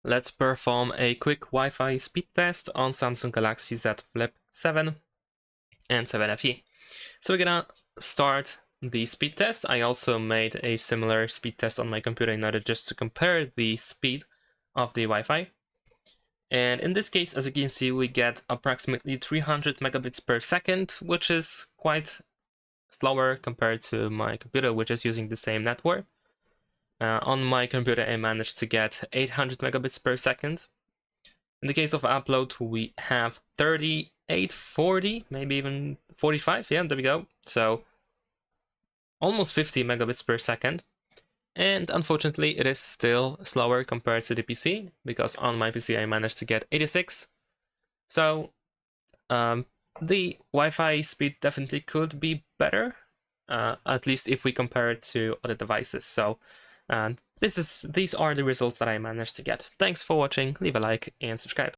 Let's perform a quick Wi-Fi speed test on Samsung Galaxy Z Flip 7 and 7 FE. So we're gonna start the speed test. I also made a similar speed test on my computer in order just to compare the speed of the Wi-Fi. And in this case, as you can see, we get approximately 300 megabits per second, which is quite slower compared to my computer, which is using the same network. On my computer, I managed to get 800 megabits per second. In the case of upload, we have 38, 40, maybe even 45. Yeah, there we go. So almost 50 megabits per second. And unfortunately, it is still slower compared to the PC, because on my PC, I managed to get 86. So the Wi-Fi speed definitely could be better, at least if we compare it to other devices. So these are the results that I managed to get. Thanks for watching, leave a like and subscribe.